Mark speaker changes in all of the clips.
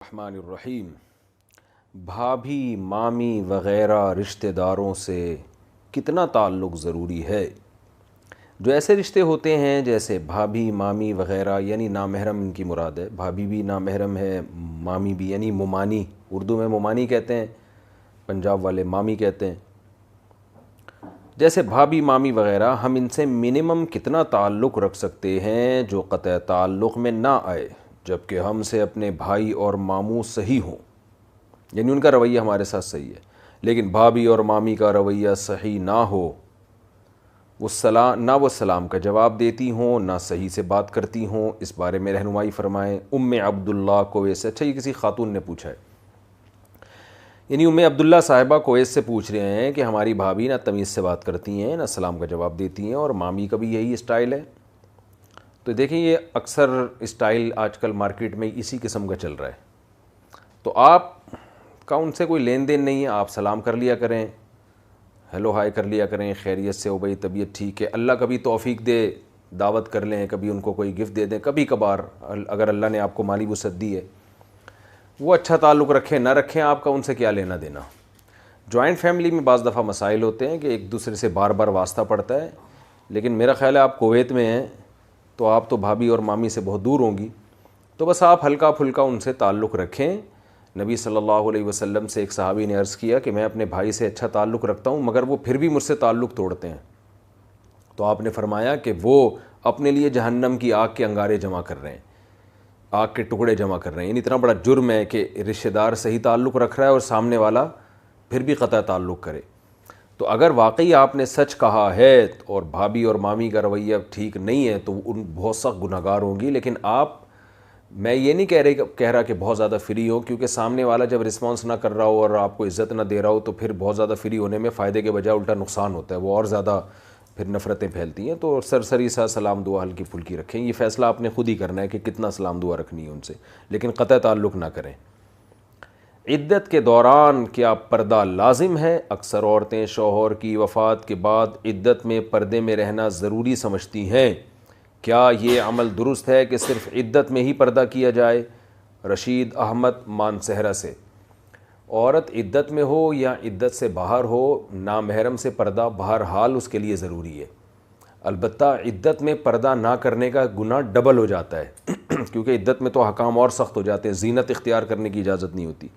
Speaker 1: الرحمن الرحیم۔ بھابھی مامی وغیرہ رشتہ داروں سے کتنا تعلق ضروری ہے؟ جو ایسے رشتے ہوتے ہیں جیسے بھابھی مامی وغیرہ، یعنی نامحرم ان کی مراد ہے، بھابھی بھی نامحرم ہے، مامی بھی، یعنی ممانی، اردو میں ممانی کہتے ہیں، پنجاب والے مامی کہتے ہیں۔ جیسے بھابھی مامی وغیرہ، ہم ان سے منیمم کتنا تعلق رکھ سکتے ہیں جو قطع تعلق میں نہ آئے، جبکہ ہم سے اپنے بھائی اور ماموں صحیح ہوں، یعنی ان کا رویہ ہمارے ساتھ صحیح ہے، لیکن بھابھی اور مامی کا رویہ صحیح نہ ہو، وہ سلام کا جواب دیتی ہوں، نہ صحیح سے بات کرتی ہوں، اس بارے میں رہنمائی فرمائیں۔ عبداللہ کویت سے، اچھا یہ کسی خاتون نے پوچھا ہے، یعنی عبداللہ صاحبہ کویت سے پوچھ رہے ہیں کہ ہماری بھابھی نہ تمیز سے بات کرتی ہیں، نہ سلام کا جواب دیتی ہیں، اور مامی کا بھی یہی اسٹائل ہے۔ تو دیکھیں یہ اکثر اسٹائل آج کل مارکیٹ میں اسی قسم کا چل رہا ہے۔ تو آپ کا ان سے کوئی لین دین نہیں ہے، آپ سلام کر لیا کریں، ہیلو ہائے کر لیا کریں، خیریت سے ہو بھائی، طبیعت ٹھیک ہے، اللہ کبھی توفیق دے دعوت کر لیں، کبھی ان کو کوئی گفٹ دے دیں، کبھی کبھار اگر اللہ نے آپ کو مالی وسعت دی ہے۔ وہ اچھا تعلق رکھیں نہ رکھیں، آپ کا ان سے کیا لینا دینا۔ جوائنٹ فیملی میں بعض دفعہ مسائل ہوتے ہیں کہ ایک دوسرے سے بار بار واسطہ پڑتا ہے، لیکن میرا خیال ہے آپ کویت میں ہیں تو آپ تو بھابھی اور مامی سے بہت دور ہوں گی، تو بس آپ ہلکا پھلکا ان سے تعلق رکھیں۔ نبی صلی اللہ علیہ وسلم سے ایک صحابی نے عرض کیا کہ میں اپنے بھائی سے اچھا تعلق رکھتا ہوں مگر وہ پھر بھی مجھ سے تعلق توڑتے ہیں، تو آپ نے فرمایا کہ وہ اپنے لیے جہنم کی آگ کے انگارے جمع کر رہے ہیں، آگ کے ٹکڑے جمع کر رہے ہیں، یعنی اتنا بڑا جرم ہے کہ رشتہ دار صحیح تعلق رکھ رہا ہے اور سامنے والا پھر بھی قطع تعلق کرے۔ تو اگر واقعی آپ نے سچ کہا ہے اور بھابھی اور مامی کا رویہ ٹھیک نہیں ہے تو ان بہت سخت گناہگار ہوں گی، لیکن میں یہ نہیں کہہ رہا کہ بہت زیادہ فری ہو، کیونکہ سامنے والا جب رسپانس نہ کر رہا ہو اور آپ کو عزت نہ دے رہا ہو تو پھر بہت زیادہ فری ہونے میں فائدے کے بجائے الٹا نقصان ہوتا ہے، وہ اور زیادہ پھر نفرتیں پھیلتی ہیں۔ تو سرسری سا سلام دعا ہلکی پھلکی رکھیں، یہ فیصلہ آپ نے خود ہی کرنا ہے کہ کتنا سلام دعا رکھنی ہے ان سے، لیکن قطع تعلق نہ کریں۔ عدت کے دوران کیا پردہ لازم ہے؟ اکثر عورتیں شوہر کی وفات کے بعد عدت میں پردے میں رہنا ضروری سمجھتی ہیں، کیا یہ عمل درست ہے کہ صرف عدت میں ہی پردہ کیا جائے؟ رشید احمد مانسہرہ سے۔ عورت عدت میں ہو یا عدت سے باہر ہو، نامحرم سے پردہ بہرحال اس کے لیے ضروری ہے، البتہ عدت میں پردہ نہ کرنے کا گناہ ڈبل ہو جاتا ہے کیونکہ عدت میں تو احکام اور سخت ہو جاتے ہیں، زینت اختیار کرنے کی اجازت نہیں ہوتی۔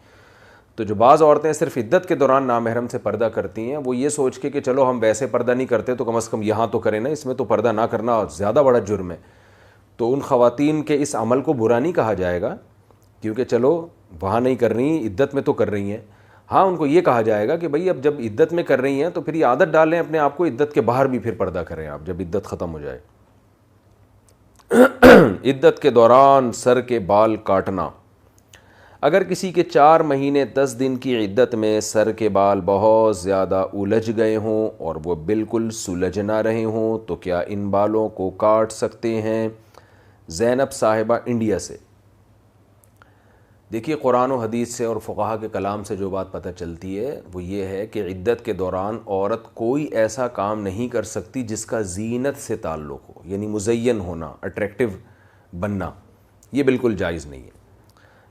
Speaker 1: تو جو بعض عورتیں صرف عدت کے دوران نامحرم سے پردہ کرتی ہیں، وہ یہ سوچ کے کہ چلو ہم ویسے پردہ نہیں کرتے تو کم از کم یہاں تو کریں نا، اس میں تو پردہ نہ کرنا زیادہ بڑا جرم ہے، تو ان خواتین کے اس عمل کو برا نہیں کہا جائے گا، کیونکہ چلو وہاں نہیں کر رہی، عدت میں تو کر رہی ہیں۔ ہاں ان کو یہ کہا جائے گا کہ بھئی اب جب عدت میں کر رہی ہیں تو پھر یہ عادت ڈالیں اپنے آپ کو، عدت کے باہر بھی پھر پردہ کریں آپ جب عدت ختم ہو جائے۔ عدت کے دوران سر کے بال کاٹنا۔ اگر کسی کے 4 مہینے 10 دن کی عدت میں سر کے بال بہت زیادہ الجھ گئے ہوں اور وہ بالکل سلجھ نہ رہے ہوں تو کیا ان بالوں کو کاٹ سکتے ہیں؟ زینب صاحبہ انڈیا سے۔ دیکھیے قرآن و حدیث سے اور فقہا کے کلام سے جو بات پتہ چلتی ہے وہ یہ ہے کہ عدت کے دوران عورت کوئی ایسا کام نہیں کر سکتی جس کا زینت سے تعلق ہو، یعنی مزین ہونا، اٹریکٹیو بننا، یہ بالکل جائز نہیں ہے۔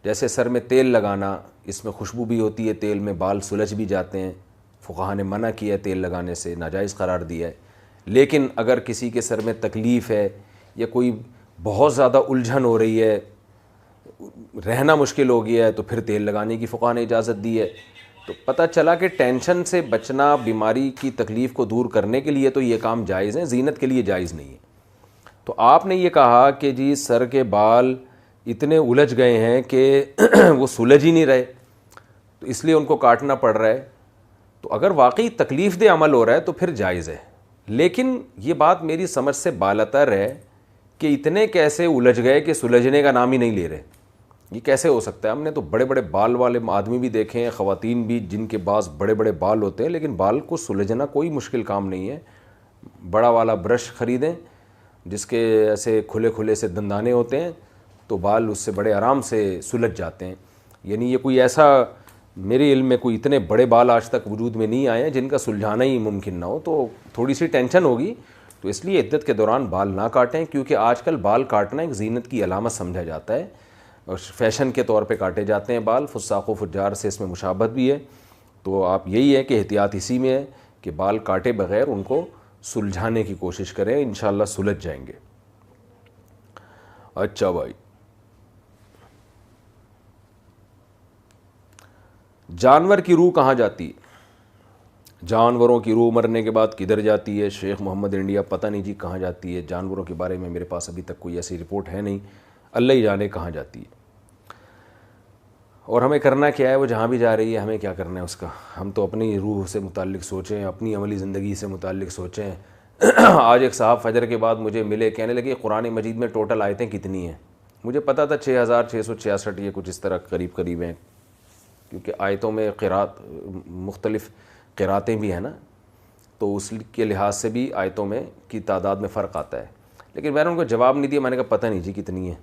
Speaker 1: جیسے سر میں تیل لگانا، اس میں خوشبو بھی ہوتی ہے، تیل میں بال سلجھ بھی جاتے ہیں، فقہا نے منع کیا ہے تیل لگانے سے، ناجائز قرار دیا ہے۔ لیکن اگر کسی کے سر میں تکلیف ہے یا کوئی بہت زیادہ الجھن ہو رہی ہے، رہنا مشکل ہو گیا ہے، تو پھر تیل لگانے کی فقہا نے اجازت دی ہے۔ تو پتہ چلا کہ ٹینشن سے بچنا، بیماری کی تکلیف کو دور کرنے کے لیے تو یہ کام جائز ہیں، زینت کے لیے جائز نہیں ہے۔ تو آپ نے یہ کہا کہ جی سر کے بال اتنے الجھ گئے ہیں کہ وہ سلجھ ہی نہیں رہے تو اس لیے ان کو کاٹنا پڑ رہا ہے، تو اگر واقعی تکلیف دہ عمل ہو رہا ہے تو پھر جائز ہے، لیکن یہ بات میری سمجھ سے بالاتر ہے کہ اتنے کیسے الجھ گئے کہ سلجھنے کا نام ہی نہیں لے رہے، یہ کیسے ہو سکتا ہے؟ ہم نے تو بڑے بڑے بال والے آدمی بھی دیکھے ہیں، خواتین بھی، جن کے پاس بڑے بڑے بال ہوتے ہیں، لیکن بال کو سلجھنا کوئی مشکل کام نہیں ہے۔ بڑا والا برش خریدیں جس کے ایسے کھلے کھلے سے دندانے ہوتے ہیں تو بال اس سے بڑے آرام سے سلجھ جاتے ہیں، یعنی یہ کوئی ایسا، میرے علم میں کوئی اتنے بڑے بال آج تک وجود میں نہیں آئے ہیں جن کا سلجھانا ہی ممکن نہ ہو، تو تھوڑی سی ٹینشن ہوگی، تو اس لیے عدت کے دوران بال نہ کاٹیں، کیونکہ آج کل بال کاٹنا ایک زینت کی علامت سمجھا جاتا ہے۔ اور فیشن کے طور پہ کاٹے جاتے ہیں بال، فساق و فجار سے اس میں مشابہت بھی ہے. تو آپ یہی ہے کہ احتیاط اسی میں ہے کہ بال کاٹے بغیر ان کو سلجھانے کی کوشش کریں، انشاءاللہ سلجھ جائیں گے. اچھا بھائی، جانور کی روح کہاں جاتی ہے؟ جانوروں کی روح مرنے کے بعد کدھر جاتی ہے؟ شیخ محمد انڈیا پتہ نہیں جی کہاں جاتی ہے. جانوروں کے بارے میں میرے پاس ابھی تک کوئی ایسی رپورٹ ہے نہیں، اللہ ہی جانے کہاں جاتی ہے. اور ہمیں کرنا کیا ہے؟ وہ جہاں بھی جا رہی ہے ہمیں کیا کرنا ہے اس کا؟ ہم تو اپنی روح سے متعلق سوچیں، اپنی عملی زندگی سے متعلق سوچیں. آج ایک صاحب فجر کے بعد مجھے ملے، کہنے لگے قرآن مجید میں ٹوٹل آیتیں کتنی ہیں؟ مجھے پتا تھا 6666 یہ کچھ اس طرح قریب ہیں، کیونکہ آیتوں میں قرات مختلف قراتیں بھی ہیں نا، تو اس کے لحاظ سے بھی آیتوں میں کی تعداد میں فرق آتا ہے. لیکن میں نے ان کو جواب نہیں دیا، میں نے کہا پتہ نہیں جی کتنی ہے،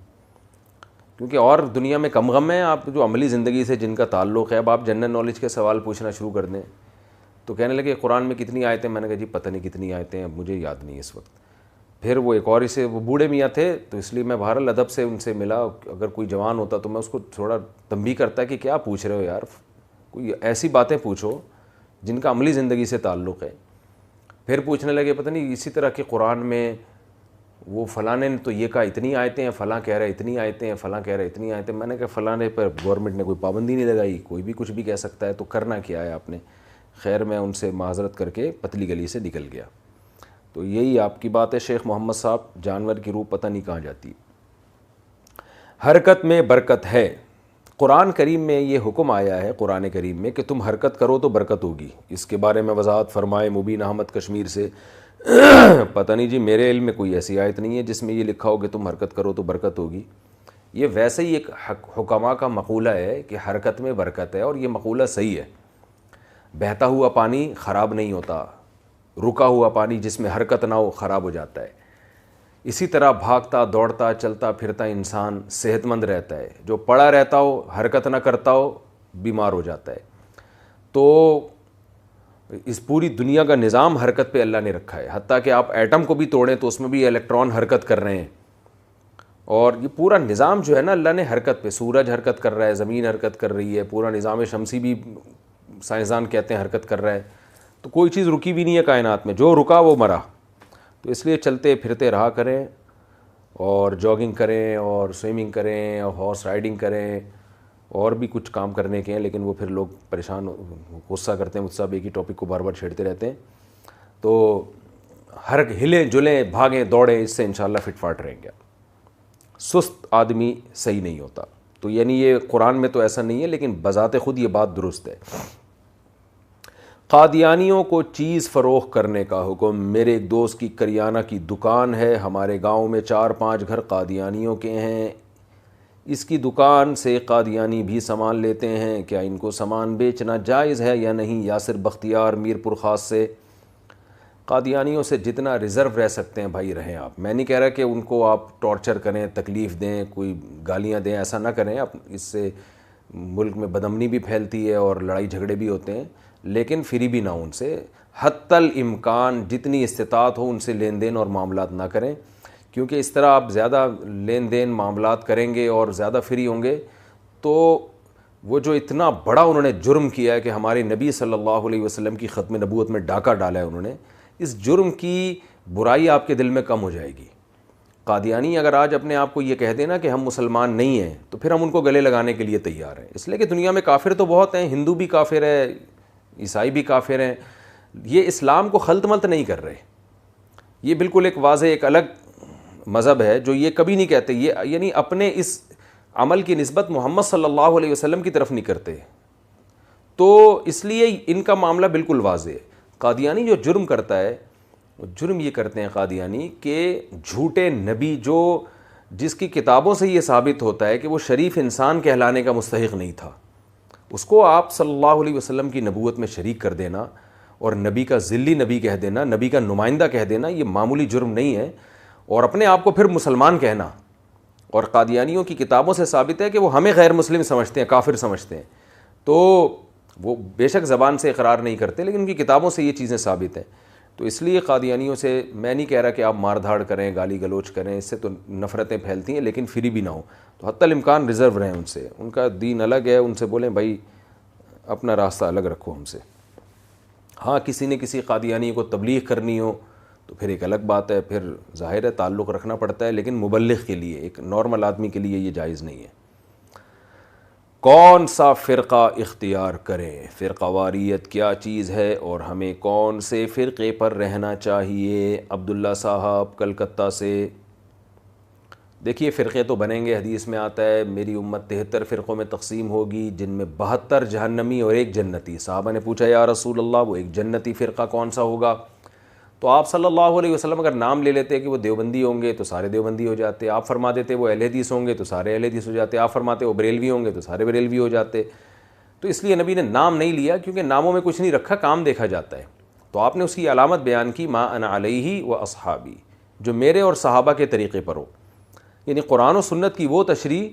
Speaker 1: کیونکہ اور دنیا میں کم غم ہیں. آپ جو عملی زندگی سے جن کا تعلق ہے، اب آپ جنرل نالج کے سوال پوچھنا شروع کر دیں. تو کہنے لگے قرآن میں کتنی آیتیں؟ میں نے کہا جی پتہ نہیں کتنی آیتیں ہیں، مجھے یاد نہیں اس وقت. پھر وہ ایک اور اسے، وہ بوڑھے میاں تھے تو اس لیے میں بہرحال ادب سے ان سے ملا. اگر کوئی جوان ہوتا تو میں اس کو تھوڑا تنبیہ کرتا کہ کیا پوچھ رہے ہو یار، کوئی ایسی باتیں پوچھو جن کا عملی زندگی سے تعلق ہے. پھر پوچھنے لگے پتہ نہیں اسی طرح کہ قرآن میں وہ فلاں نے تو یہ کہا اتنی آیتیں ہیں، فلاں کہہ رہے اتنی آیتیں ہیں، فلاں کہہ رہے اتنی آیتیں. میں نے کہا فلاں نے پر گورنمنٹ نے کوئی پابندی نہیں لگائی، کوئی بھی کچھ بھی کہہ سکتا ہے، تو کرنا کیا ہے آپ نے؟ خیر میں ان سے معذرت کر کے پتلی گلی سے نکل گیا. تو یہی آپ کی بات ہے شیخ محمد صاحب، جانور کی روح پتہ نہیں کہاں جاتی. حرکت میں برکت ہے. قرآن کریم میں یہ حکم آیا ہے، قرآن کریم میں، کہ تم حرکت کرو تو برکت ہوگی. اس کے بارے میں وضاحت فرمائے مبین احمد کشمیر سے. پتہ نہیں جی، میرے علم میں کوئی ایسی آیت نہیں ہے جس میں یہ لکھا ہو کہ تم حرکت کرو تو برکت ہوگی. یہ ویسے ہی ایک حکماء کا مقولہ ہے کہ حرکت میں برکت ہے، اور یہ مقولہ صحیح ہے. بہتا ہوا پانی خراب نہیں ہوتا، رکا ہوا پانی جس میں حرکت نہ ہو خراب ہو جاتا ہے. اسی طرح بھاگتا دوڑتا چلتا پھرتا انسان صحت مند رہتا ہے، جو پڑا رہتا ہو حرکت نہ کرتا ہو بیمار ہو جاتا ہے. تو اس پوری دنیا کا نظام حرکت پہ اللہ نے رکھا ہے. حتیٰ کہ آپ ایٹم کو بھی توڑیں تو اس میں بھی الیکٹران حرکت کر رہے ہیں. اور یہ پورا نظام جو ہے نا اللہ نے حرکت پہ، سورج حرکت کر رہا ہے، زمین حرکت کر رہی ہے، پورا نظام شمسی بھی سائنسدان کہتے ہیں حرکت کر رہا ہے. تو کوئی چیز رکی بھی نہیں ہے کائنات میں، جو رکا وہ مرا. تو اس لیے چلتے پھرتے رہا کریں، اور جاگنگ کریں، اور سوئمنگ کریں، اور ہارس رائڈنگ کریں، اور بھی کچھ کام کرنے کے ہیں. لیکن وہ پھر لوگ پریشان غصہ کرتے ہیں مجھ سے، ایک ہی ٹاپک کو بار بار چھیڑتے رہتے ہیں. تو ہر ہلیں جلیں بھاگیں دوڑیں، اس سے انشاءاللہ فٹ فاٹ رہیں گے. سست آدمی صحیح نہیں ہوتا. تو یعنی یہ قرآن میں تو ایسا نہیں ہے، لیکن بذات خود یہ بات درست ہے. قادیانیوں کو چیز فروخت کرنے کا حکم. میرے ایک دوست کی کریانہ کی دکان ہے، ہمارے گاؤں میں 4-5 گھر قادیانیوں کے ہیں. اس کی دکان سے قادیانی بھی سامان لیتے ہیں، کیا ان کو سامان بیچنا جائز ہے یا نہیں؟ یاسر بختیار میرپور خاص سے. قادیانیوں سے جتنا ریزرو رہ سکتے ہیں بھائی رہیں آپ. میں نہیں کہہ رہا کہ ان کو آپ ٹارچر کریں، تکلیف دیں، کوئی گالیاں دیں، ایسا نہ کریں. اس سے ملک میں بدامنی بھی پھیلتی ہے اور لڑائی جھگڑے بھی ہوتے ہیں. لیکن فری بھی نہ ان سے، حتی الامکان جتنی استطاعت ہو ان سے لین دین اور معاملات نہ کریں. کیونکہ اس طرح آپ زیادہ لین دین معاملات کریں گے اور زیادہ فری ہوں گے تو وہ جو اتنا بڑا انہوں نے جرم کیا ہے کہ ہمارے نبی صلی اللہ علیہ وسلم کی ختم نبوت میں ڈاکہ ڈالا ہے انہوں نے، اس جرم کی برائی آپ کے دل میں کم ہو جائے گی. قادیانی اگر آج اپنے آپ کو یہ کہہ دینا کہ ہم مسلمان نہیں ہیں تو پھر ہم ان کو گلے لگانے کے لیے تیار ہیں. اس لیے کہ دنیا میں کافر تو بہت ہیں، ہندو بھی کافر ہے، عیسائی بھی کافر ہیں. یہ اسلام کو خلط ملط نہیں کر رہے. یہ بالکل ایک واضح ایک الگ مذہب ہے جو یہ کبھی نہیں کہتے، یہ یعنی اپنے اس عمل کی نسبت محمد صلی اللہ علیہ وسلم کی طرف نہیں کرتے. تو اس لیے ان کا معاملہ بالکل واضح ہے. قادیانی جو جرم کرتا ہے، وہ جرم یہ کرتے ہیں قادیانی کہ جھوٹے نبی، جو جس کی کتابوں سے یہ ثابت ہوتا ہے کہ وہ شریف انسان کہلانے کا مستحق نہیں تھا، اس کو آپ صلی اللہ علیہ وسلم کی نبوت میں شریک کر دینا اور نبی کا ذلی نبی کہہ دینا، نبی کا نمائندہ کہہ دینا، یہ معمولی جرم نہیں ہے. اور اپنے آپ کو پھر مسلمان کہنا، اور قادیانیوں کی کتابوں سے ثابت ہے کہ وہ ہمیں غیر مسلم سمجھتے ہیں، کافر سمجھتے ہیں. تو وہ بے شک زبان سے اقرار نہیں کرتے لیکن ان کی کتابوں سے یہ چیزیں ثابت ہیں. تو اس لیے قادیانیوں سے میں نہیں کہہ رہا کہ آپ مار دھاڑ کریں، گالی گلوچ کریں، اس سے تو نفرتیں پھیلتی ہیں، لیکن فری بھی نہ ہو، تو حتی الامکان ریزرو رہیں ان سے، ان کا دین الگ ہے، ان سے بولیں بھائی اپنا راستہ الگ رکھو ہم سے۔ ہاں کسی نے کسی قادیانی کو تبلیغ کرنی ہو تو پھر ایک الگ بات ہے، پھر ظاہر ہے تعلق رکھنا پڑتا ہے، لیکن مبلغ کے لیے، ایک نارمل آدمی کے لیے یہ جائز نہیں ہے۔ کون سا فرقہ اختیار کریں، فرقہ واریت کیا چیز ہے اور ہمیں کون سے فرقے پر رہنا چاہیے؟ عبداللہ صاحب کلکتہ سے۔ دیکھیے فرقے تو بنیں گے، حدیث میں آتا ہے میری امت 73 فرقوں میں تقسیم ہوگی، جن میں 72 جہنمی اور ایک جنتی۔ صحابہ نے پوچھا یا رسول اللہ وہ ایک جنتی فرقہ کون سا ہوگا؟ تو آپ صلی اللہ علیہ وسلم اگر نام لے لیتے کہ وہ دیوبندی ہوں گے تو سارے دیوبندی ہو جاتے، آپ فرما دیتے وہ اہل حدیث ہوں گے تو سارے اہل حدیث ہو جاتے، آپ فرماتے وہ بریلوی ہوں گے تو سارے بریلوی ہو جاتے۔ تو اس لیے نبی نے نام نہیں لیا، کیونکہ ناموں میں کچھ نہیں رکھا، کام دیکھا جاتا ہے۔ تو آپ نے اس کی علامت بیان کی ما انا علیہ و اصحابی، جو میرے اور صحابہ کے طریقے پر ہو، یعنی قرآن و سنت کی وہ تشریح،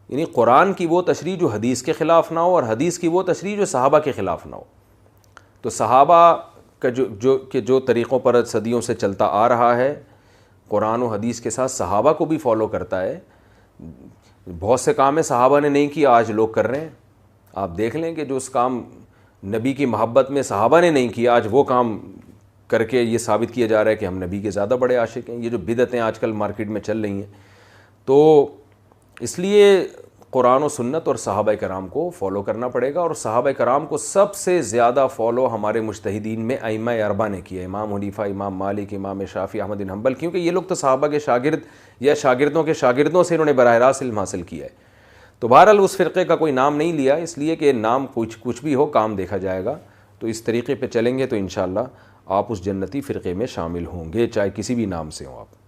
Speaker 1: یعنی قرآن کی وہ تشریح جو حدیث کے خلاف نہ ہو، اور حدیث کی وہ تشریح جو صحابہ کے خلاف نہ ہو۔ تو صحابہ کا جو طریقوں پر صدیوں سے چلتا آ رہا ہے، قرآن و حدیث کے ساتھ صحابہ کو بھی فالو کرتا ہے۔ بہت سے کام ہیں صحابہ نے نہیں کیا، آج لوگ کر رہے ہیں۔ آپ دیکھ لیں کہ جو اس کام نبی کی محبت میں صحابہ نے نہیں کیا، آج وہ کام کر کے یہ ثابت کیا جا رہا ہے کہ ہم نبی کے زیادہ بڑے عاشق ہیں۔ یہ جو بدعتیں آج کل مارکیٹ میں چل رہی ہیں، تو اس لیے قرآن و سنت اور صحابہ کرام کو فالو کرنا پڑے گا، اور صحابہ کرام کو سب سے زیادہ فالو ہمارے مجتہدین میں ائمہ اربعہ نے کیا، امام حنیفہ، امام مالک، امام شافعی، احمد بن حنبل، کیونکہ یہ لوگ تو صحابہ کے شاگرد یا شاگردوں کے شاگردوں سے انہوں نے براہ راست علم حاصل کیا ہے۔ تو بہرحال اس فرقے کا کوئی نام نہیں لیا، اس لیے کہ نام کچھ بھی ہو، کام دیکھا جائے گا۔ تو اس طریقے پہ چلیں گے تو انشاءاللہ آپ اس جنتی فرقے میں شامل ہوں گے، چاہے کسی بھی نام سے ہوں آپ۔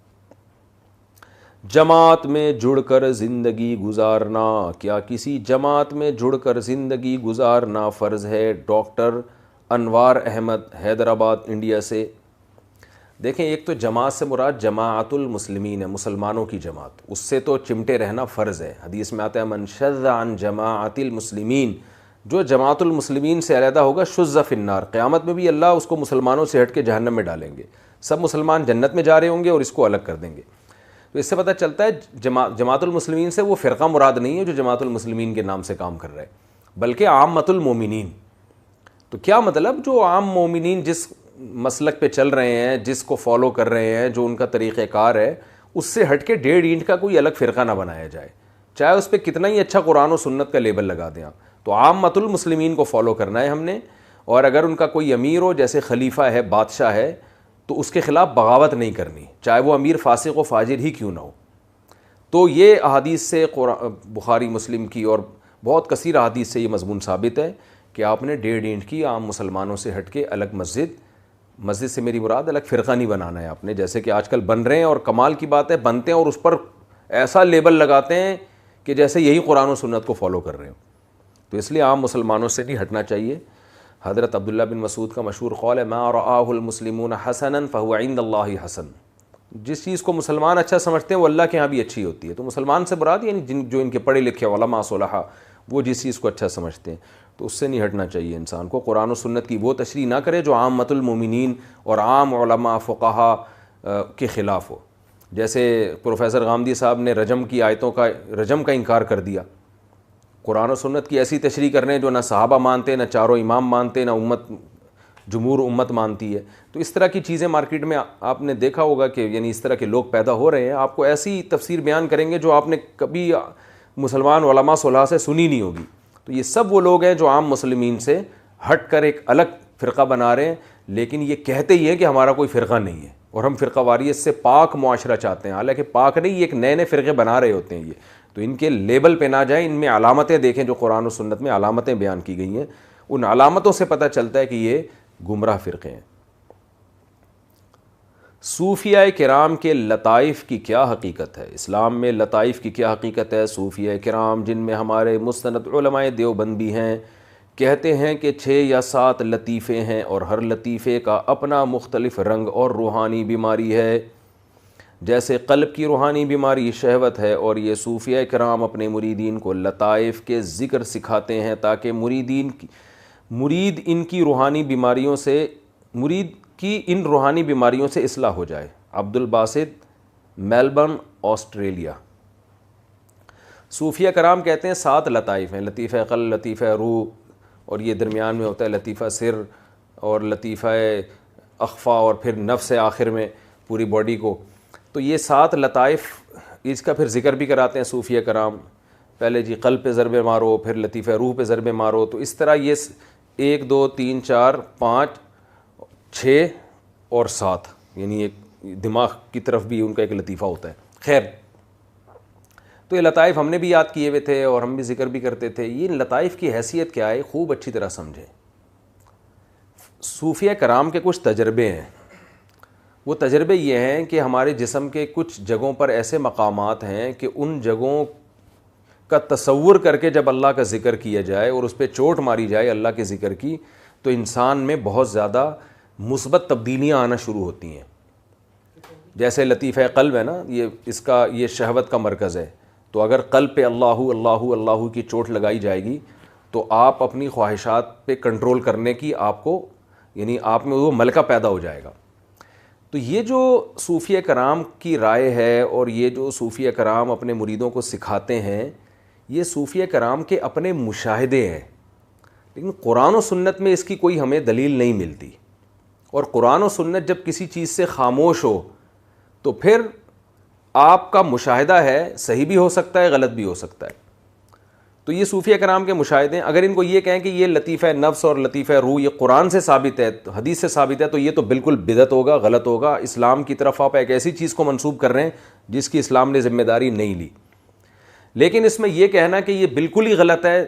Speaker 1: جماعت میں جڑ کر زندگی گزارنا، کیا کسی جماعت میں جڑ کر زندگی گزارنا فرض ہے؟ ڈاکٹر انوار احمد حیدرآباد انڈیا سے۔ دیکھیں ایک تو جماعت سے مراد جماعت المسلمین ہے، مسلمانوں کی جماعت، اس سے تو چمٹے رہنا فرض ہے۔ حدیث میں آتا ہے من شذ عن جماعت المسلمین، جو جماعت المسلمین سے علیحدہ ہوگا شذ فی النار، قیامت میں بھی اللہ اس کو مسلمانوں سے ہٹ کے جہنم میں ڈالیں گے۔ سب مسلمان جنت میں جا رہے ہوں گے اور اس کو الگ کر دیں گے۔ تو اس سے پتہ چلتا ہے جماعت المسلمین سے وہ فرقہ مراد نہیں ہے جو جماعت المسلمین کے نام سے کام کر رہا ہے، بلکہ عامۃ المومنین۔ تو کیا مطلب؟ جو عام مومنین جس مسلک پہ چل رہے ہیں، جس کو فالو کر رہے ہیں، جو ان کا طریقہ کار ہے، اس سے ہٹ کے 1.5 اینٹ کا کوئی الگ فرقہ نہ بنایا جائے، چاہے اس پہ کتنا ہی اچھا قرآن و سنت کا لیبل لگا دیں آپ۔ تو عامۃ المسلمین کو فالو کرنا ہے ہم نے، اور اگر ان کا کوئی امیر ہو، جیسے خلیفہ ہے، بادشاہ ہے، تو اس کے خلاف بغاوت نہیں کرنی، چاہے وہ امیر فاسق و فاجر ہی کیوں نہ ہو۔ تو یہ احادیث سے بخاری مسلم کی اور بہت کثیر احادیث سے یہ مضمون ثابت ہے کہ آپ نے 1.5 اینٹ کی عام مسلمانوں سے ہٹ کے الگ مسجد سے میری مراد الگ فرقہ نہیں بنانا ہے آپ نے، جیسے کہ آج کل بن رہے ہیں، اور کمال کی بات ہے بنتے ہیں اور اس پر ایسا لیبل لگاتے ہیں کہ جیسے یہی قرآن و سنت کو فالو کر رہے ہوں۔ تو اس لیے عام مسلمانوں سے نہیں ہٹنا چاہیے۔ حضرت عبداللہ بن مسعود کا مشہور قول ہے ما رآہ المسلمون حسنا فهو عند اللہ حسن، جس چیز کو مسلمان اچھا سمجھتے ہیں وہ اللہ کے ہاں بھی اچھی ہوتی ہے۔ تو مسلمان سے مراد یعنی جو ان کے پڑھے لکھے علماء صلحاء، وہ جس چیز کو اچھا سمجھتے ہیں، تو اس سے نہیں ہٹنا چاہیے انسان کو۔ قرآن و سنت کی وہ تشریح نہ کرے جو عامۃ المومنین اور عام علماء فقہاء کے خلاف ہو۔ جیسے پروفیسر غامدی صاحب نے رجم کی آیتوں کا رجم کا انکار کر دیا، قرآن و سنت کی ایسی تشریح کر رہے ہیں جو نہ صحابہ مانتے، نہ چاروں امام مانتے، نہ جمہور امت مانتی ہے۔ تو اس طرح کی چیزیں مارکیٹ میں آپ نے دیکھا ہوگا کہ یعنی اس طرح کے لوگ پیدا ہو رہے ہیں، آپ کو ایسی تفسیر بیان کریں گے جو آپ نے کبھی مسلمان علماء صلحاء سے سنی نہیں ہوگی۔ تو یہ سب وہ لوگ ہیں جو عام مسلمین سے ہٹ کر ایک الگ فرقہ بنا رہے ہیں، لیکن یہ کہتے ہی ہیں کہ ہمارا کوئی فرقہ نہیں ہے، اور ہم فرقہ واریت سے پاک معاشرہ چاہتے ہیں، حالانکہ پاک نہیں، یہ ایک نئے فرقے بنا رہے ہوتے ہیں یہ۔ تو ان کے لیبل پہ نہ جائیں، ان میں علامتیں دیکھیں جو قرآن و سنت میں علامتیں بیان کی گئی ہیں، ان علامتوں سے پتہ چلتا ہے کہ یہ گمراہ فرقے ہیں۔ صوفیاء کرام کے لطائف کی کیا حقیقت ہے؟ اسلام میں لطائف کی کیا حقیقت ہے؟ صوفیاء کرام جن میں ہمارے مستند علماء دیوبند بھی ہیں، کہتے ہیں کہ 6 یا 7 لطیفے ہیں، اور ہر لطیفے کا اپنا مختلف رنگ اور روحانی بیماری ہے۔ جیسے قلب کی روحانی بیماری شہوت ہے، اور یہ صوفیاء کرام اپنے مریدین کو لطائف کے ذکر سکھاتے ہیں تاکہ مرید ان کی روحانی بیماریوں سے کی ان روحانی بیماریوں سے اصلاح ہو جائے. عبد الباسط, میلبرن, آسٹریلیا. صوفیہ کرام کہتے ہیں 7 لطائف ہیں, لطیفہ قلب, لطیفہ روح, اور یہ درمیان میں ہوتا ہے لطیفہ سر, اور لطیفہ اخفا, اور پھر نفس آخر میں پوری باڈی کو. تو یہ 7 لطائف, اس کا پھر ذکر بھی کراتے ہیں صوفیہ کرام. پہلے جی قلب پہ ضربے مارو, پھر لطیفہ روح پہ ضربے مارو. تو اس طرح یہ 1 2 3 4 5 6 اور 7, یعنی ایک دماغ کی طرف بھی ان کا ایک لطیفہ ہوتا ہے. خیر, تو یہ لطائف ہم نے بھی یاد کیے ہوئے تھے اور ہم بھی ذکر بھی کرتے تھے. یہ لطائف کی حیثیت کیا ہے, خوب اچھی طرح سمجھیں. صوفیہ کرام کے کچھ تجربے ہیں. وہ تجربے یہ ہیں کہ ہمارے جسم کے کچھ جگہوں پر ایسے مقامات ہیں کہ ان جگہوں کا تصور کر کے جب اللہ کا ذکر کیا جائے اور اس پہ چوٹ ماری جائے اللہ کے ذکر کی, تو انسان میں بہت زیادہ مثبت تبدیلیاں آنا شروع ہوتی ہیں. جیسے لطیفہ قلب ہے نا, یہ شہوت کا مرکز ہے. تو اگر قلب پہ اللہ اللہ اللہ کی چوٹ لگائی جائے گی تو آپ اپنی خواہشات پہ کنٹرول کرنے کی آپ کو, یعنی آپ میں وہ ملکہ پیدا ہو جائے گا. تو یہ جو صوفیہ کرام کی رائے ہے اور یہ جو صوفیہ کرام اپنے مریدوں کو سکھاتے ہیں, یہ صوفیہ کرام کے اپنے مشاہدے ہیں, لیکن قرآن و سنت میں اس کی کوئی ہمیں دلیل نہیں ملتی. اور قرآن و سنت جب کسی چیز سے خاموش ہو تو پھر آپ کا مشاہدہ ہے, صحیح بھی ہو سکتا ہے, غلط بھی ہو سکتا ہے. تو یہ صوفیہ کرام کے مشاہدے ہیں. اگر ان کو یہ کہیں کہ یہ لطیفہ نفس اور لطیفہ روح یہ قرآن سے ثابت ہے, حدیث سے ثابت ہے, تو یہ تو بالکل بدعت ہوگا, غلط ہوگا. اسلام کی طرف آپ ایک ایسی چیز کو منسوب کر رہے ہیں جس کی اسلام نے ذمہ داری نہیں لی. لیکن اس میں یہ کہنا کہ یہ بالکل ہی غلط ہے,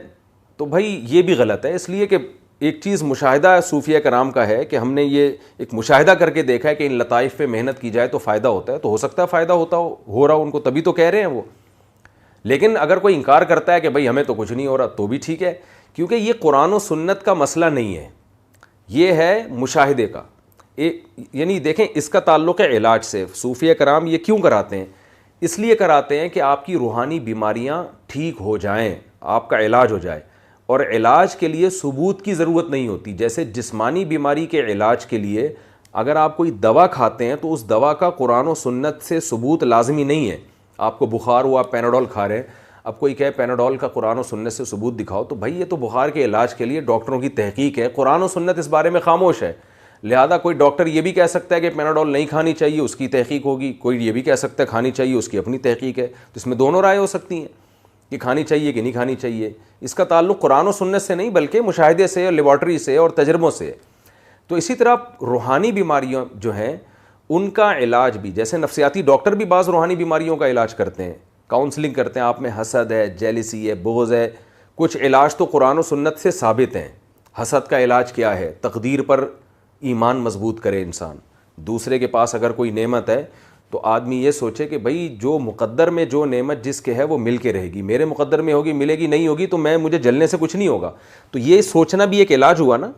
Speaker 1: تو بھائی یہ بھی غلط ہے. اس لیے کہ ایک چیز مشاہدہ صوفیہ کرام کا ہے کہ ہم نے یہ ایک مشاہدہ کر کے دیکھا ہے کہ ان لطائف پہ محنت کی جائے تو فائدہ ہوتا ہے. تو ہو سکتا ہے فائدہ ہو رہا ان کو, تبھی تو کہہ رہے ہیں وہ. لیکن اگر کوئی انکار کرتا ہے کہ بھائی ہمیں تو کچھ نہیں ہو رہا, تو بھی ٹھیک ہے, کیونکہ یہ قرآن و سنت کا مسئلہ نہیں ہے, یہ ہے مشاہدے کا. یعنی دیکھیں اس کا تعلق ہے علاج سے. صوفیہ کرام یہ کیوں کراتے ہیں؟ اس لیے کراتے ہیں کہ آپ کی روحانی بیماریاں ٹھیک ہو جائیں, آپ کا علاج ہو جائے. اور علاج کے لیے ثبوت کی ضرورت نہیں ہوتی. جیسے جسمانی بیماری کے علاج کے لیے اگر آپ کوئی دوا کھاتے ہیں تو اس دوا کا قرآن و سنت سے ثبوت لازمی نہیں ہے. آپ کو بخار ہوا, آپ پیناڈول کھا رہے ہیں, اب کوئی کہے پیناڈول کا قرآن و سنت سے ثبوت دکھاؤ, تو بھائی یہ تو بخار کے علاج کے لیے ڈاکٹروں کی تحقیق ہے, قرآن و سنت اس بارے میں خاموش ہے. لہذا کوئی ڈاکٹر یہ بھی کہہ سکتا ہے کہ پیناڈول نہیں کھانی چاہیے, اس کی تحقیق ہوگی. کوئی یہ بھی کہہ سکتا ہے کھانی چاہیے, اس کی اپنی تحقیق ہے. تو اس میں دونوں رائے ہو سکتی ہیں کہ کھانی چاہیے کہ نہیں کھانی چاہیے. اس کا تعلق قرآن و سنت سے نہیں بلکہ مشاہدے سے, لیبارٹری سے اور تجربوں سے. تو اسی طرح روحانی بیماریاں جو ہیں ان کا علاج بھی, جیسے نفسیاتی ڈاکٹر بھی بعض روحانی بیماریوں کا علاج کرتے ہیں, کاؤنسلنگ کرتے ہیں. آپ میں حسد ہے, جیلسی ہے, بغض ہے, کچھ علاج تو قرآن و سنت سے ثابت ہیں. حسد کا علاج کیا ہے؟ تقدیر پر ایمان مضبوط کرے انسان. دوسرے کے پاس اگر کوئی نعمت ہے تو آدمی یہ سوچے کہ بھائی جو مقدر میں جو نعمت جس کے ہے وہ مل کے رہے گی, میرے مقدر میں ہوگی, ملے گی, نہیں ہوگی تو مجھے جلنے سے کچھ نہیں ہوگا. تو یہ سوچنا بھی ایک علاج ہوا نا.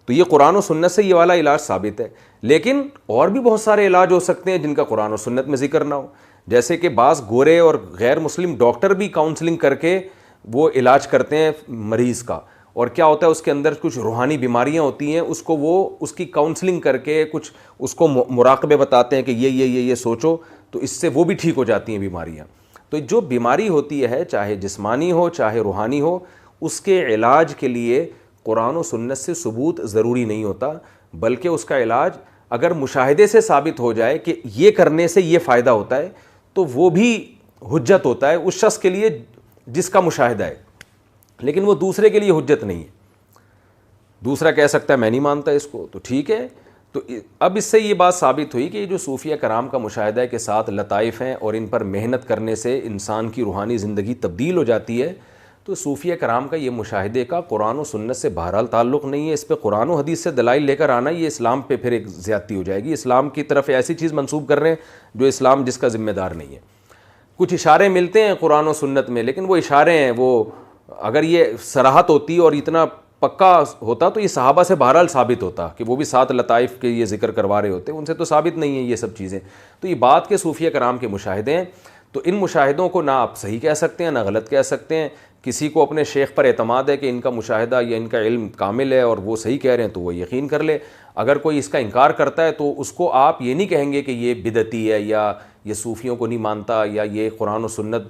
Speaker 1: تو یہ قرآن و سنت سے یہ والا علاج ثابت ہے. لیکن اور بھی بہت سارے علاج ہو سکتے ہیں جن کا قرآن و سنت میں ذکر نہ ہو. جیسے کہ بعض گورے اور غیر مسلم ڈاکٹر بھی کاؤنسلنگ کر کے وہ علاج کرتے ہیں مریض کا, اور کیا ہوتا ہے اس کے اندر کچھ روحانی بیماریاں ہوتی ہیں, اس کو وہ اس کی کاؤنسلنگ کر کے کچھ اس کو مراقبے بتاتے ہیں کہ یہ سوچو, تو اس سے وہ بھی ٹھیک ہو جاتی ہیں بیماریاں. تو جو بیماری ہوتی ہے چاہے جسمانی ہو چاہے روحانی ہو, اس کے علاج کے لیے قرآن و سنت سے ثبوت ضروری نہیں ہوتا, بلکہ اس کا علاج اگر مشاہدے سے ثابت ہو جائے کہ یہ کرنے سے یہ فائدہ ہوتا ہے تو وہ بھی حجت ہوتا ہے اس شخص کے لیے جس کا مشاہدہ ہے, لیکن وہ دوسرے کے لیے حجت نہیں ہے. دوسرا کہہ سکتا ہے میں نہیں مانتا اس کو, تو ٹھیک ہے. تو اب اس سے یہ بات ثابت ہوئی کہ یہ جو صوفیہ کرام کا مشاہدہ ہے کے ساتھ لطائف ہیں اور ان پر محنت کرنے سے انسان کی روحانی زندگی تبدیل ہو جاتی ہے, تو صوفیہ کرام کا یہ مشاہدے کا قرآن و سنت سے بہرحال تعلق نہیں ہے. اس پہ قرآن و حدیث سے دلائل لے کر آنا یہ اسلام پہ پھر ایک زیادتی ہو جائے گی. اسلام کی طرف ایسی چیز منسوب کر رہے ہیں جو اسلام جس کا ذمہ دار نہیں ہے. کچھ اشارے ملتے ہیں قرآن و سنت میں, لیکن وہ اشارے ہیں, وہ اگر یہ صراحت ہوتی اور اتنا پکا ہوتا تو یہ صحابہ سے بہرحال ثابت ہوتا کہ وہ بھی 7 لطائف کے یہ ذکر کروا رہے ہوتے, ان سے تو ثابت نہیں ہے یہ سب چیزیں. تو یہ بات کے صوفیہ کرام کے مشاہدے ہیں. تو ان مشاہدوں کو نہ آپ صحیح کہہ سکتے ہیں نہ غلط کہہ سکتے ہیں. کسی کو اپنے شیخ پر اعتماد ہے کہ ان کا مشاہدہ یا ان کا علم کامل ہے اور وہ صحیح کہہ رہے ہیں تو وہ یقین کر لے. اگر کوئی اس کا انکار کرتا ہے تو اس کو آپ یہ نہیں کہیں گے کہ یہ بدعتی ہے یا یہ صوفیوں کو نہیں مانتا یا یہ قرآن و سنت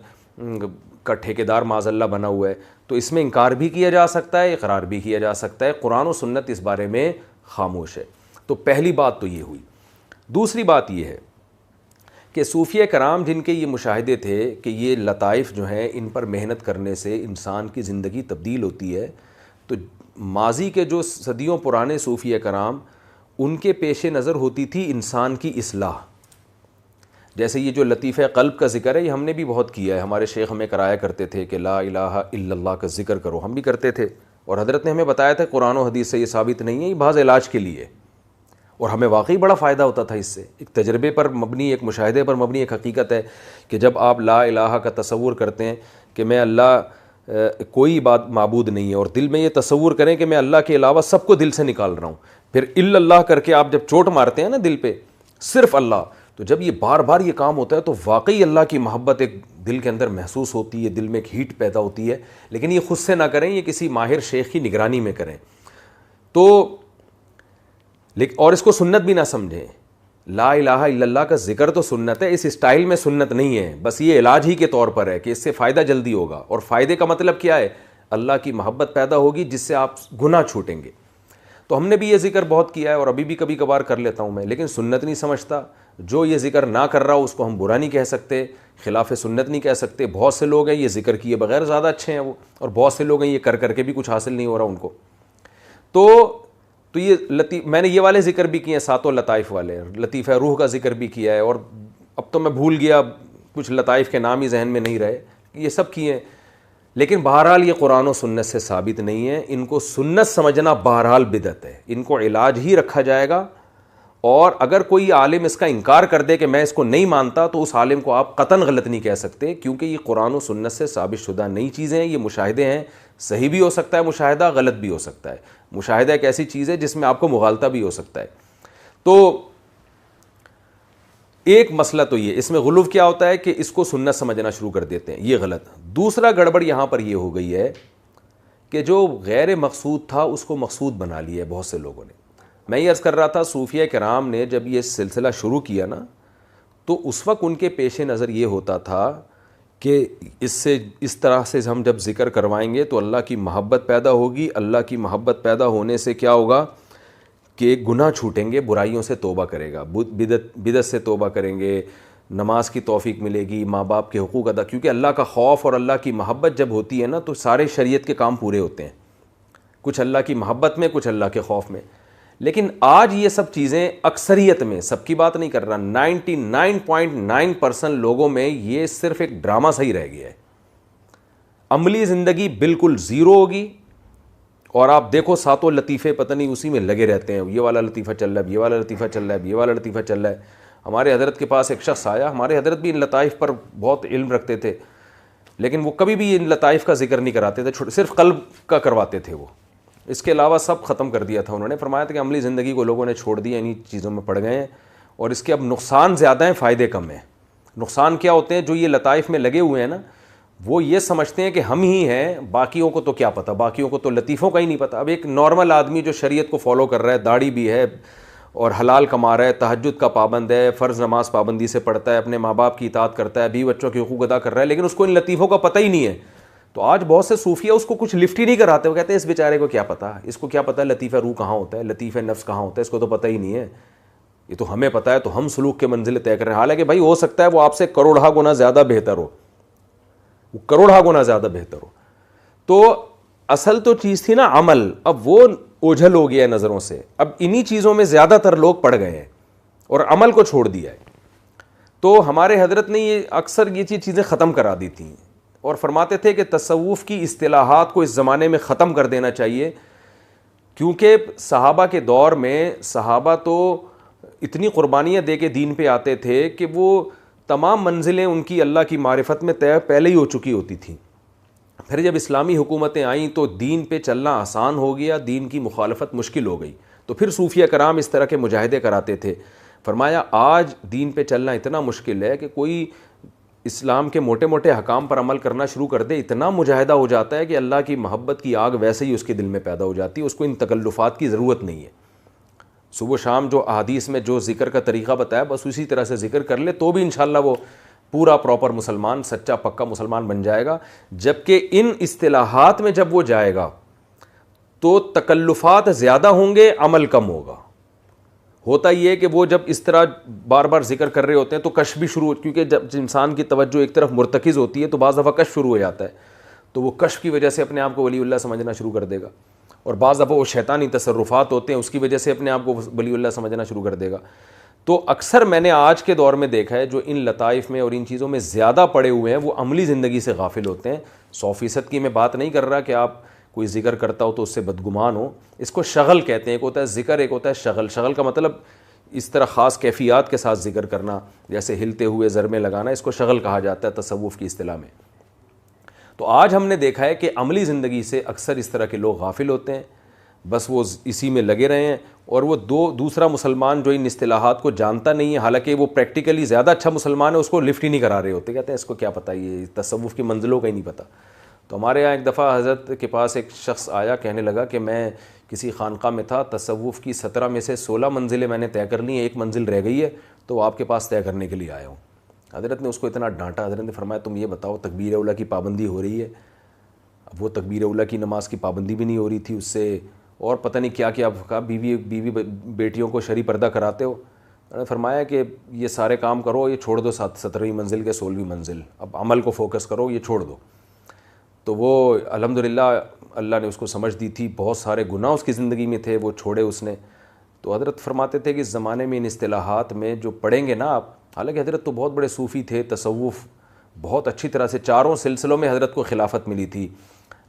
Speaker 1: کا ٹھیکیدار معاذ اللہ بنا ہوا ہے. تو اس میں انکار بھی کیا جا سکتا ہے, اقرار بھی کیا جا سکتا ہے. قرآن و سنت اس بارے میں خاموش ہے. تو پہلی بات تو یہ ہوئی. دوسری بات یہ ہے کہ صوفیہ کرام جن کے یہ مشاہدے تھے کہ یہ لطائف جو ہیں ان پر محنت کرنے سے انسان کی زندگی تبدیل ہوتی ہے, تو ماضی کے جو صدیوں پرانے صوفیہ کرام ان کے پیش نظر ہوتی تھی انسان کی اصلاح. جیسے یہ جو لطیفہ قلب کا ذکر ہے یہ ہم نے بھی بہت کیا ہے. ہمارے شیخ ہمیں کرایا کرتے تھے کہ لا الہ الا اللہ کا ذکر کرو, ہم بھی کرتے تھے. اور حضرت نے ہمیں بتایا تھا قرآن و حدیث سے یہ ثابت نہیں ہے, یہ بعض علاج کے لیے, اور ہمیں واقعی بڑا فائدہ ہوتا تھا اس سے. ایک تجربے پر مبنی, ایک مشاہدے پر مبنی ایک حقیقت ہے کہ جب آپ لا الہ کا تصور کرتے ہیں کہ میں اللہ کوئی معبود نہیں ہے, اور دل میں یہ تصور کریں کہ میں اللہ کے علاوہ سب کو دل سے نکال رہا ہوں, پھر الا اللہ کر کے آپ جب چوٹ مارتے ہیں نا دل پہ صرف اللہ, تو جب یہ بار بار یہ کام ہوتا ہے تو واقعی اللہ کی محبت ایک دل کے اندر محسوس ہوتی ہے, دل میں ایک ہیٹ پیدا ہوتی ہے. لیکن یہ خود سے نہ کریں, یہ کسی ماہر شیخ کی نگرانی میں کریں. تو اور اس کو سنت بھی نہ سمجھیں. لا الہ الا اللہ کا ذکر تو سنت ہے, اس اسٹائل میں سنت نہیں ہے, بس یہ علاج ہی کے طور پر ہے کہ اس سے فائدہ جلدی ہوگا. اور فائدے کا مطلب کیا ہے؟ اللہ کی محبت پیدا ہوگی جس سے آپ گناہ چھوٹیں گے. تو ہم نے بھی یہ ذکر بہت کیا ہے اور ابھی بھی کبھی کبھار کر لیتا ہوں میں, لیکن سنت نہیں سمجھتا. جو یہ ذکر نہ کر رہا ہو اس کو ہم برا نہیں کہہ سکتے, خلاف سنت نہیں کہہ سکتے. بہت سے لوگ ہیں یہ ذکر کیے بغیر زیادہ اچھے ہیں وہ, اور بہت سے لوگ ہیں یہ کر کے بھی کچھ حاصل نہیں ہو رہا ان کو. تو یہ میں نے یہ والے ذکر بھی کیے ہیں, ساتوں لطائف والے, لطیفہ روح کا ذکر بھی کیا ہے, اور اب تو میں بھول گیا, کچھ لطائف کے نام ہی ذہن میں نہیں رہے, یہ سب کیے ہیں. لیکن بہرحال یہ قرآن و سنت سے ثابت نہیں ہے. ان کو سنت سمجھنا بہرحال بدعت ہے, ان کو علاج ہی رکھا جائے گا. اور اگر کوئی عالم اس کا انکار کر دے کہ میں اس کو نہیں مانتا, تو اس عالم کو آپ قطعاً غلط نہیں کہہ سکتے, کیونکہ یہ قرآن و سنت سے ثابت شدہ نئی چیزیں ہیں. یہ مشاہدے ہیں, صحیح بھی ہو سکتا ہے مشاہدہ, غلط بھی ہو سکتا ہے. مشاہدہ ایک ایسی چیز ہے جس میں آپ کو مغالطہ بھی ہو سکتا ہے. تو ایک مسئلہ تو یہ, اس میں غلو کیا ہوتا ہے کہ اس کو سنت سمجھنا شروع کر دیتے ہیں, یہ غلط. دوسرا گڑبڑ یہاں پر یہ ہو گئی ہے کہ جو غیر مقصود تھا اس کو مقصود بنا لیا ہے بہت سے لوگوں نے. میں یہ عرض کر رہا تھا, صوفیہ کرام نے جب یہ سلسلہ شروع کیا نا, تو اس وقت ان کے پیش نظر یہ ہوتا تھا کہ اس طرح سے ہم جب ذکر کروائیں گے تو اللہ کی محبت پیدا ہوگی. اللہ کی محبت پیدا ہونے سے کیا ہوگا کہ گناہ چھوٹیں گے, برائیوں سے توبہ کرے گا, بدعت سے توبہ کریں گے, نماز کی توفیق ملے گی, ماں باپ کے حقوق ادا, کیونکہ اللہ کا خوف اور اللہ کی محبت جب ہوتی ہے نا تو سارے شریعت کے کام پورے ہوتے ہیں, کچھ اللہ کی محبت میں, کچھ اللہ کے خوف میں. لیکن آج یہ سب چیزیں اکثریت میں, سب کی بات نہیں کر رہا, 99.9% لوگوں میں یہ صرف ایک ڈرامہ صحیح رہ گیا ہے. عملی زندگی بالکل زیرو ہوگی, اور آپ دیکھو ساتوں لطیفے پتہ نہیں اسی میں لگے رہتے ہیں. یہ والا لطیفہ چل رہا ہے, یہ والا لطیفہ چل رہا ہے, یہ والا لطیفہ چل رہا ہے. ہمارے حضرت کے پاس ایک شخص آیا, ہمارے حضرت بھی ان لطائف پر بہت علم رکھتے تھے, لیکن وہ کبھی بھی ان لطائف کا ذکر نہیں کراتے تھے, صرف قلب کا کرواتے تھے وہ. اس کے علاوہ سب ختم کر دیا تھا انہوں نے. فرمایا تھا کہ عملی زندگی کو لوگوں نے چھوڑ دیا, انہی چیزوں میں پڑ گئے ہیں, اور اس کے اب نقصان زیادہ ہیں, فائدے کم ہیں. نقصان کیا ہوتے ہیں؟ جو یہ لطائف میں لگے ہوئے ہیں نا, وہ یہ سمجھتے ہیں کہ ہم ہی ہیں, باقیوں کو تو کیا پتہ, باقیوں کو تو لطیفوں کا ہی نہیں پتہ. اب ایک نارمل آدمی جو شریعت کو فالو کر رہا ہے, داڑھی بھی ہے اور حلال کما رہا ہے, تہجد کا پابند ہے, فرض نماز پابندی سے پڑھتا ہے, اپنے ماں باپ کی اطاعت کرتا ہے, بیوی بچوں کے حقوق ادا کر رہا ہے, لیکن اس کو ان لطیفوں کا پتہ ہی نہیں ہے. تو آج بہت سے صوفیہ اس کو کچھ لفٹ ہی نہیں کراتے. وہ کہتے ہیں اس بیچارے کو کیا پتہ, اس کو کیا پتہ لطیفہ روح کہاں ہوتا ہے, لطیفہ نفس کہاں ہوتا ہے, اس کو تو پتہ ہی نہیں ہے. یہ تو ہمیں پتہ ہے, تو ہم سلوک کے منزل طے کر رہے ہیں. حالانکہ بھائی ہو سکتا ہے وہ آپ سے کروڑہ گنا زیادہ بہتر ہو, وہ کروڑہ گنا زیادہ بہتر ہو. تو اصل تو چیز تھی نا عمل, اب وہ اوجھل ہو گیا ہے نظروں سے. اب انہی چیزوں میں زیادہ تر لوگ پڑ گئے ہیں اور عمل کو چھوڑ دیا ہے. تو ہمارے حضرت نے یہ اکثر یہ چیزیں ختم کرا دی تھیں, اور فرماتے تھے کہ تصوف کی اصطلاحات کو اس زمانے میں ختم کر دینا چاہیے, کیونکہ صحابہ کے دور میں صحابہ تو اتنی قربانیاں دے کے دین پہ آتے تھے کہ وہ تمام منزلیں ان کی اللہ کی معرفت میں طے پہلے ہی ہو چکی ہوتی تھیں. پھر جب اسلامی حکومتیں آئیں تو دین پہ چلنا آسان ہو گیا, دین کی مخالفت مشکل ہو گئی. تو پھر صوفیہ کرام اس طرح کے مجاہدے کراتے تھے. فرمایا آج دین پہ چلنا اتنا مشکل ہے کہ کوئی اسلام کے موٹے موٹے حکام پر عمل کرنا شروع کر دے، اتنا مجاہدہ ہو جاتا ہے کہ اللہ کی محبت کی آگ ویسے ہی اس کے دل میں پیدا ہو جاتی ہے، اس کو ان تکلفات کی ضرورت نہیں ہے۔ صبح شام جو احادیث میں جو ذکر کا طریقہ بتایا بس اسی طرح سے ذکر کر لے تو بھی انشاءاللہ وہ پورا پراپر مسلمان، سچا پکا مسلمان بن جائے گا۔ جبکہ ان اصطلاحات میں جب وہ جائے گا تو تکلفات زیادہ ہوں گے، عمل کم ہوگا۔ ہوتا یہ ہے کہ وہ جب اس طرح بار بار ذکر کر رہے ہوتے ہیں تو کشف بھی شروع، کیونکہ جب انسان کی توجہ ایک طرف مرتکز ہوتی ہے تو بعض دفعہ کشف شروع ہو جاتا ہے، تو وہ کشف کی وجہ سے اپنے آپ کو ولی اللہ سمجھنا شروع کر دے گا، اور بعض دفعہ وہ شیطانی تصرفات ہوتے ہیں اس کی وجہ سے اپنے آپ کو ولی اللہ سمجھنا شروع کر دے گا۔ تو اکثر میں نے آج کے دور میں دیکھا ہے جو ان لطائف میں اور ان چیزوں میں زیادہ پڑے ہوئے ہیں وہ عملی زندگی سے غافل ہوتے ہیں۔ 100% کی میں بات نہیں کر رہا کہ آپ کوئی ذکر کرتا ہو تو اس سے بدگمان ہو، اس کو شغل کہتے ہیں، ایک ہوتا ہے ذکر، ایک ہوتا ہے شغل۔ شغل کا مطلب اس طرح خاص کیفیات کے ساتھ ذکر کرنا، جیسے ہلتے ہوئے ضربیں لگانا، اس کو شغل کہا جاتا ہے تصوف کی اصطلاح میں۔ تو آج ہم نے دیکھا ہے کہ عملی زندگی سے اکثر اس طرح کے لوگ غافل ہوتے ہیں، بس وہ اسی میں لگے رہے ہیں، اور وہ دوسرا مسلمان جو ان اصطلاحات کو جانتا نہیں ہے، حالانکہ وہ پریکٹیکلی زیادہ اچھا مسلمان ہے، اس کو لفٹ ہی نہیں کرا رہے ہوتے، کہتے ہیں اس کو کیا پتہ، یہ تصوف کی منزلوں کا ہی نہیں پتہ۔ تو ہمارے یہاں ایک دفعہ حضرت کے پاس ایک شخص آیا، کہنے لگا کہ میں کسی خانقاہ میں تھا، تصوف کی 17 میں سے 16 منزلیں میں نے طے کر لی ہیں، ایک منزل رہ گئی ہے تو آپ کے پاس طے کرنے کے لیے آیا ہوں۔ حضرت نے اس کو اتنا ڈانٹا، حضرت نے فرمایا تم یہ بتاؤ تکبیر اولیٰ کی پابندی ہو رہی ہے؟ اب وہ تکبیر اولیٰ کی نماز کی پابندی بھی نہیں ہو رہی تھی اس سے، اور پتہ نہیں کیا کیا کہا، بیوی بیٹیوں کو شرعی پردہ کراتے ہو۔ انہوں نے فرمایا کہ یہ سارے کام کرو، یہ چھوڑ دو 17ویں منزل کے 16ویں منزل، اب عمل کو فوکس کرو، یہ چھوڑ دو۔ تو وہ الحمدللہ اللہ نے اس کو سمجھ دی تھی، بہت سارے گناہ اس کی زندگی میں تھے، وہ چھوڑے اس نے۔ تو حضرت فرماتے تھے کہ اس زمانے میں ان اصطلاحات میں جو پڑھیں گے نا آپ، حالانکہ حضرت تو بہت بڑے صوفی تھے، تصوف بہت اچھی طرح سے چاروں سلسلوں میں حضرت کو خلافت ملی تھی،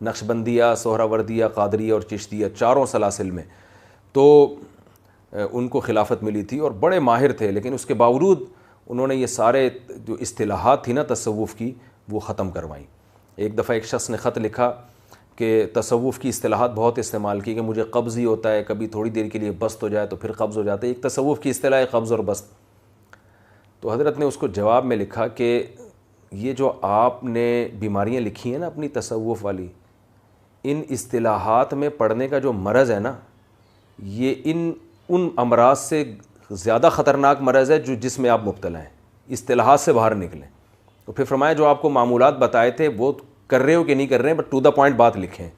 Speaker 1: نقشبندیہ، سہراوردیہ، قادریہ اور چشتیہ، چاروں سلاسل میں تو ان کو خلافت ملی تھی اور بڑے ماہر تھے، لیکن اس کے باوجود انہوں نے یہ سارے جو اصطلاحات تھی نا تصوف کی وہ ختم کروائیں۔ ایک دفعہ ایک شخص نے خط لکھا کہ تصوف کی اصطلاحات بہت استعمال کی کہ مجھے قبض ہی ہوتا ہے، کبھی تھوڑی دیر کے لیے بسط ہو جائے تو پھر قبض ہو جاتا ہے، ایک تصوف کی اصطلاح ہے قبض اور بسط۔ تو حضرت نے اس کو جواب میں لکھا کہ یہ جو آپ نے بیماریاں لکھی ہیں نا اپنی تصوف والی، ان اصطلاحات میں پڑھنے کا جو مرض ہے نا، یہ ان امراض سے زیادہ خطرناک مرض ہے جس میں آپ مبتلا ہیں، اصطلاحات سے باہر نکلیں۔ تو پھر فرمایا جو آپ کو معمولات بتائے تھے وہ کر رہے ہو کہ نہیں کر رہے ہیں، بٹ ٹو دا پوائنٹ بات لکھیں،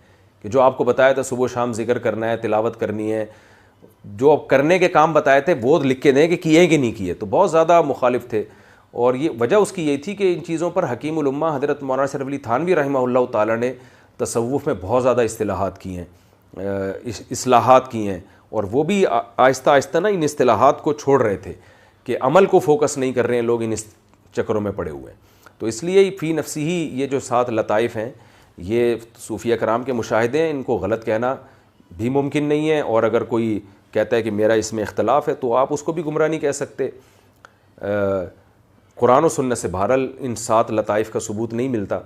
Speaker 1: کہ جو آپ کو بتایا تھا صبح و شام ذکر کرنا ہے، تلاوت کرنی ہے، جو آپ کرنے کے کام بتائے تھے وہ لکھ کے دیں کہ کیے کہ نہیں کیے۔ تو بہت زیادہ مخالف تھے، اور یہ وجہ اس کی یہی تھی کہ ان چیزوں پر حکیم الامہ حضرت مولانا شرف علی تھانوی رحمہ اللہ تعالیٰ نے تصوف میں بہت زیادہ اصطلاحات کی ہیں، اصلاحات کی ہیں، اور وہ بھی آہستہ آہستہ نا ان اصطلاحات کو چھوڑ رہے تھے کہ عمل کو فوکس نہیں کر رہے ہیں لوگ، ان چکروں میں پڑے ہوئے ہیں۔ تو اس لیے فی نفسی ہی یہ جو 7 لطائف ہیں یہ صوفیہ کرام کے مشاہدے ہیں، ان کو غلط کہنا بھی ممکن نہیں ہے، اور اگر کوئی کہتا ہے کہ میرا اس میں اختلاف ہے تو آپ اس کو بھی گمراہ نہیں کہہ سکتے۔ قرآن و سنت سے بہرحال ان 7 لطائف کا ثبوت نہیں ملتا،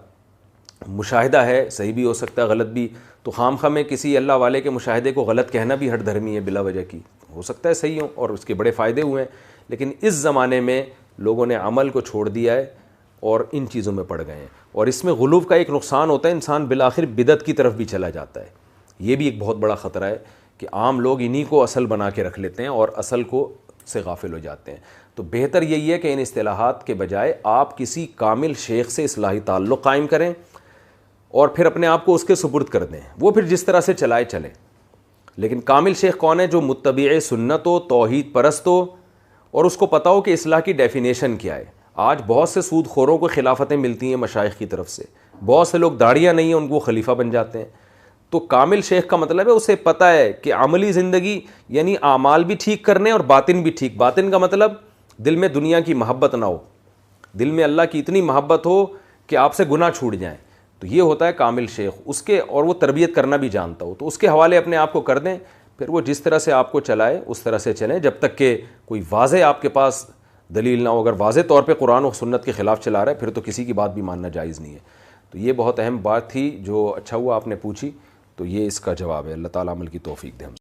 Speaker 1: مشاہدہ ہے، صحیح بھی ہو سکتا ہے غلط بھی، تو خام خواہ میں کسی اللہ والے کے مشاہدے کو غلط کہنا بھی ہٹ دھرمی ہے بلا وجہ کی، ہو سکتا ہے صحیح ہو اور اس کے بڑے فائدے ہوئے ہیں، لیکن اس زمانے میں لوگوں نے عمل کو چھوڑ دیا ہے اور ان چیزوں میں پڑ گئے ہیں، اور اس میں غلو کا ایک نقصان ہوتا ہے، انسان بالآخر بدعت کی طرف بھی چلا جاتا ہے۔ یہ بھی ایک بہت بڑا خطرہ ہے کہ عام لوگ انہی کو اصل بنا کے رکھ لیتے ہیں اور اصل کو سے غافل ہو جاتے ہیں۔ تو بہتر یہی ہے کہ ان اصطلاحات کے بجائے آپ کسی کامل شیخ سے اصلاحی تعلق قائم کریں اور پھر اپنے آپ کو اس کے سپرد کر دیں، وہ پھر جس طرح سے چلائے چلیں۔ لیکن کامل شیخ کون ہے؟ جو متبع سنت ہو، توحید پرست ہو، اور اس کو پتہ ہو کہ اصلاح کی ڈیفینیشن کیا ہے۔ آج بہت سے سود خوروں کو خلافتیں ملتی ہیں مشائخ کی طرف سے، بہت سے لوگ داڑیاں نہیں ہیں ان کو خلیفہ بن جاتے ہیں۔ تو کامل شیخ کا مطلب ہے اسے پتہ ہے کہ عملی زندگی یعنی اعمال بھی ٹھیک کرنے اور باطن بھی ٹھیک۔ باطن کا مطلب دل میں دنیا کی محبت نہ ہو، دل میں اللہ کی اتنی محبت ہو کہ آپ سے گناہ چھوٹ جائیں، تو یہ ہوتا ہے کامل شیخ اس کے، اور وہ تربیت کرنا بھی جانتا ہو، تو اس کے حوالے اپنے آپ کو کر دیں، پھر وہ جس طرح سے آپ کو چلائے اس طرح سے چلیں، جب تک کہ کوئی واضح آپ کے پاس دلیل نہ ہو۔ اگر واضح طور پہ قرآن و سنت کے خلاف چلا رہا ہے پھر تو کسی کی بات بھی ماننا جائز نہیں ہے۔ تو یہ بہت اہم بات تھی جو اچھا ہوا آپ نے پوچھی، تو یہ اس کا جواب ہے۔ اللہ تعالیٰ عمل کی توفیق دے ہم